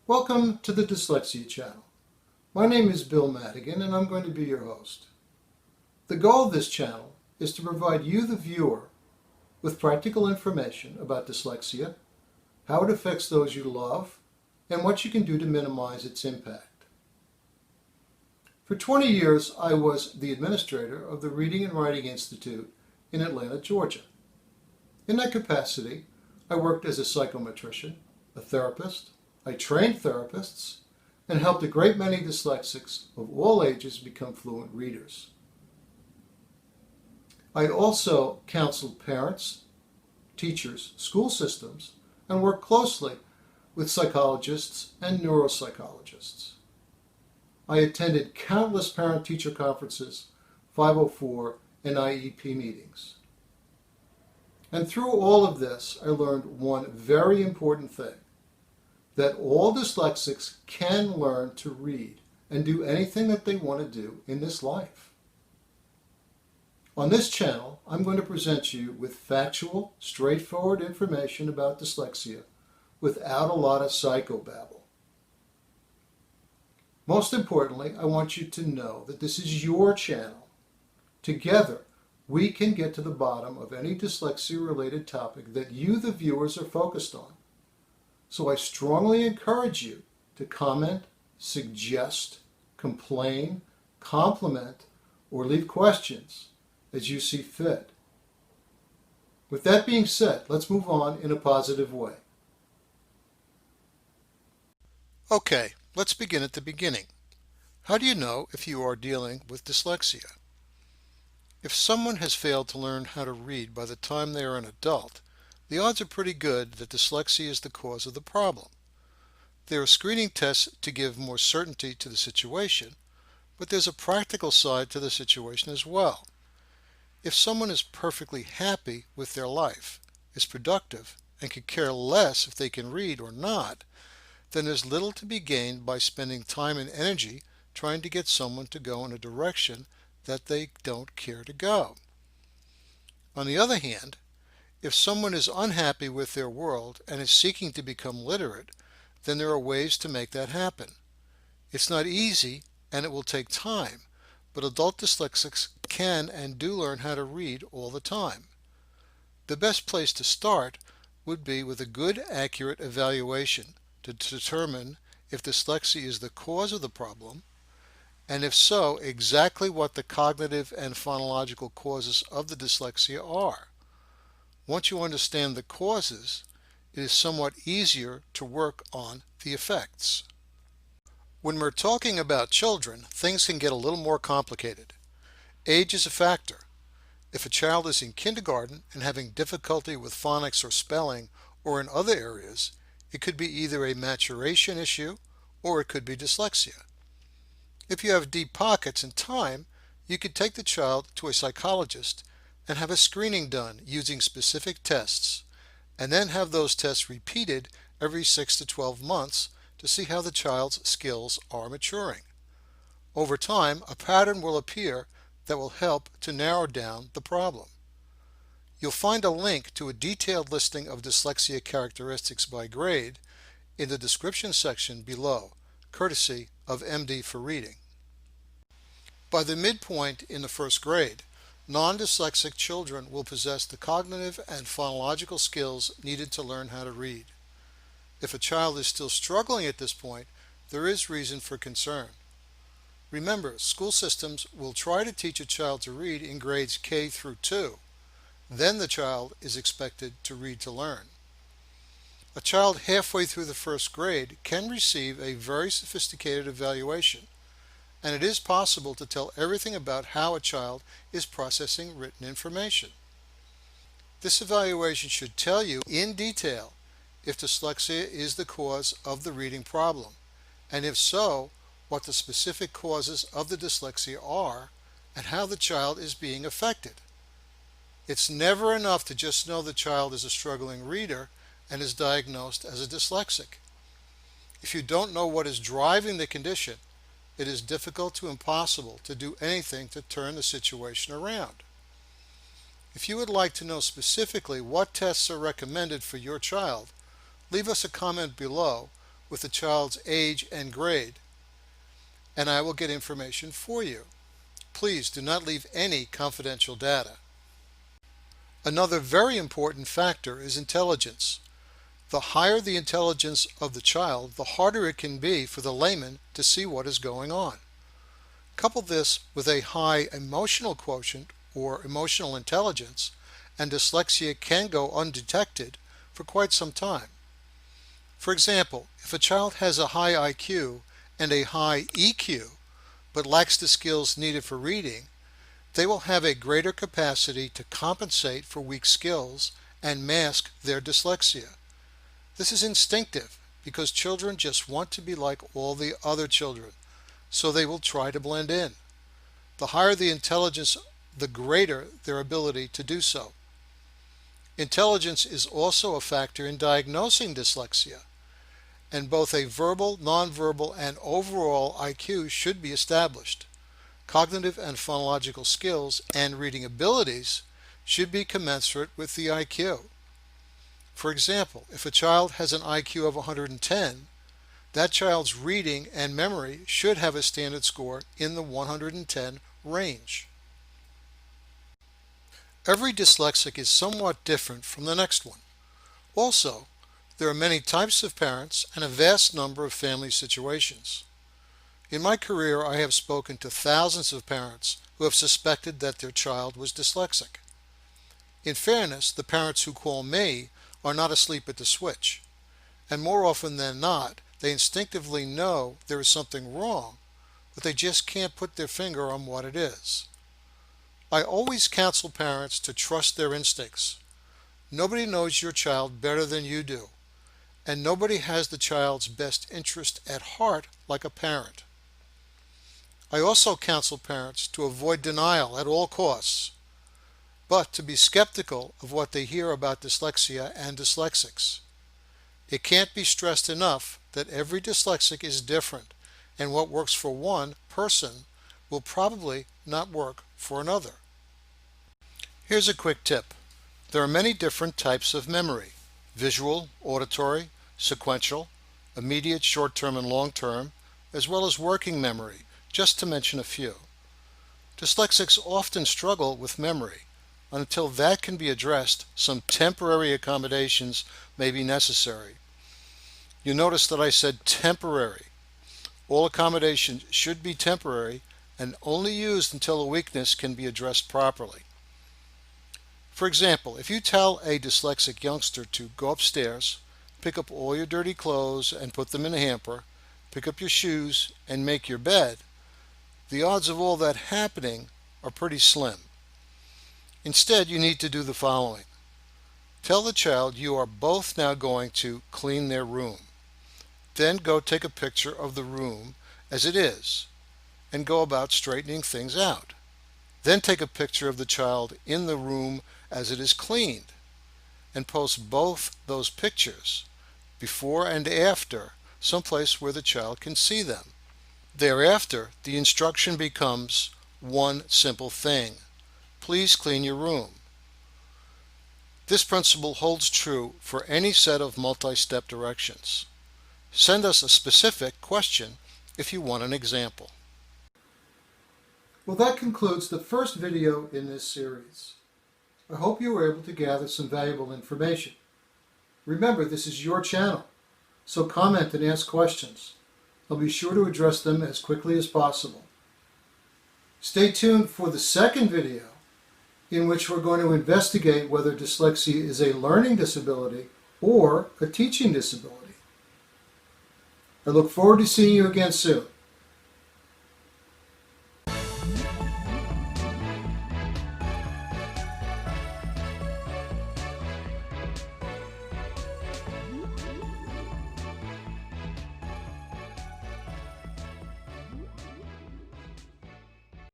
Welcome to the Dyslexia channel. My name is Bill Madigan and I'm going to be your host. The goal of this channel is to provide you, the viewer, with practical information about dyslexia, how it affects those you love, and what you can do to minimize its impact. For 20 years, I was the administrator of the Reading and Writing Institute in Atlanta, Georgia. In that capacity, I worked as a psychometrician, a therapist. I trained therapists and helped a great many dyslexics of all ages become fluent readers. I also counseled parents, teachers, school systems, and worked closely with psychologists and neuropsychologists. I attended countless parent-teacher conferences, 504, and IEP meetings. And through all of this, I learned one very important thing, that all dyslexics can learn to read and do anything that they want to do in this life. On this channel, I'm going to present you with factual, straightforward information about dyslexia without a lot of psychobabble. Most importantly, I want you to know that this is your channel. Together, we can get to the bottom of any dyslexia-related topic that you, the viewers, are focused on. So I strongly encourage you to comment, suggest, complain, compliment, or leave questions as you see fit. With that being said, let's move on in a positive way. Okay, let's begin at the beginning. How do you know if you are dealing with dyslexia? If someone has failed to learn how to read by the time they are an adult, the odds are pretty good that dyslexia is the cause of the problem. There are screening tests to give more certainty to the situation, but there's a practical side to the situation as well. If someone is perfectly happy with their life, is productive, and could care less if they can read or not, then there's little to be gained by spending time and energy trying to get someone to go in a direction that they don't care to go. On the other hand, if someone is unhappy with their world and is seeking to become literate, then there are ways to make that happen. It's not easy and it will take time, but adult dyslexics can and do learn how to read all the time. The best place to start would be with a good, accurate evaluation to determine if dyslexia is the cause of the problem, and if so, exactly what the cognitive and phonological causes of the dyslexia are. Once you understand the causes, it is somewhat easier to work on the effects. When we're talking about children, things can get a little more complicated. Age is a factor. If a child is in kindergarten and having difficulty with phonics or spelling or in other areas, it could be either a maturation issue or it could be dyslexia. If you have deep pockets and time, you could take the child to a psychologist and have a screening done using specific tests, and then have those tests repeated every 6 to 12 months to see how the child's skills are maturing. Over time, a pattern will appear that will help to narrow down the problem. You'll find a link to a detailed listing of dyslexia characteristics by grade in the description section below, courtesy of MD for Reading. By the midpoint in the first grade, non-dyslexic children will possess the cognitive and phonological skills needed to learn how to read. If a child is still struggling at this point, there is reason for concern. Remember, school systems will try to teach a child to read in grades K through 2. Then the child is expected to read to learn. A child halfway through the first grade can receive a very sophisticated evaluation, and it is possible to tell everything about how a child is processing written information. This evaluation should tell you in detail if dyslexia is the cause of the reading problem, and if so, what the specific causes of the dyslexia are and how the child is being affected. It's never enough to just know the child is a struggling reader and is diagnosed as a dyslexic. If you don't know what is driving the condition, it is difficult to impossible to do anything to turn the situation around. If you would like to know specifically what tests are recommended for your child, leave us a comment below with the child's age and grade, and I will get information for you. Please do not leave any confidential data. Another very important factor is intelligence. The higher the intelligence of the child, the harder it can be for the layman to see what is going on. Couple this with a high emotional quotient or emotional intelligence, and dyslexia can go undetected for quite some time. For example, if a child has a high IQ and a high EQ, but lacks the skills needed for reading, they will have a greater capacity to compensate for weak skills and mask their dyslexia. This is instinctive because children just want to be like all the other children, so they will try to blend in. The higher the intelligence, the greater their ability to do so. Intelligence is also a factor in diagnosing dyslexia, and both a verbal, nonverbal, and overall IQ should be established. Cognitive and phonological skills and reading abilities should be commensurate with the IQ. For example, if a child has an IQ of 110, that child's reading and memory should have a standard score in the 110 range. Every dyslexic is somewhat different from the next one. Also, there are many types of parents and a vast number of family situations. In my career, I have spoken to thousands of parents who have suspected that their child was dyslexic. In fairness, the parents who call me are not asleep at the switch, and more often than not, they instinctively know there is something wrong, but they just can't put their finger on what it is. I always counsel parents to trust their instincts. Nobody knows your child better than you do, and nobody has the child's best interest at heart like a parent. I also counsel parents to avoid denial at all costs, but to be skeptical of what they hear about dyslexia and dyslexics. It can't be stressed enough that every dyslexic is different, and what works for one person will probably not work for another. Here's a quick tip. There are many different types of memory: visual, auditory, sequential, immediate, short-term, and long-term, as well as working memory, just to mention a few. Dyslexics often struggle with memory. Until that can be addressed, some temporary accommodations may be necessary. You notice that I said temporary. All accommodations should be temporary and only used until a weakness can be addressed properly. For example, if you tell a dyslexic youngster to go upstairs, pick up all your dirty clothes and put them in a hamper, pick up your shoes and make your bed, the odds of all that happening are pretty slim. Instead, you need to do the following. Tell the child you are both now going to clean their room. Then go take a picture of the room as it is and go about straightening things out. Then take a picture of the child in the room as it is cleaned and post both those pictures, before and after, someplace where the child can see them. Thereafter, the instruction becomes one simple thing: please clean your room. This principle holds true for any set of multi-step directions. Send us a specific question if you want an example. Well, that concludes the first video in this series. I hope you were able to gather some valuable information. Remember, this is your channel, so comment and ask questions. I'll be sure to address them as quickly as possible. Stay tuned for the second video, in which we're going to investigate whether dyslexia is a learning disability or a teaching disability. I look forward to seeing you again soon.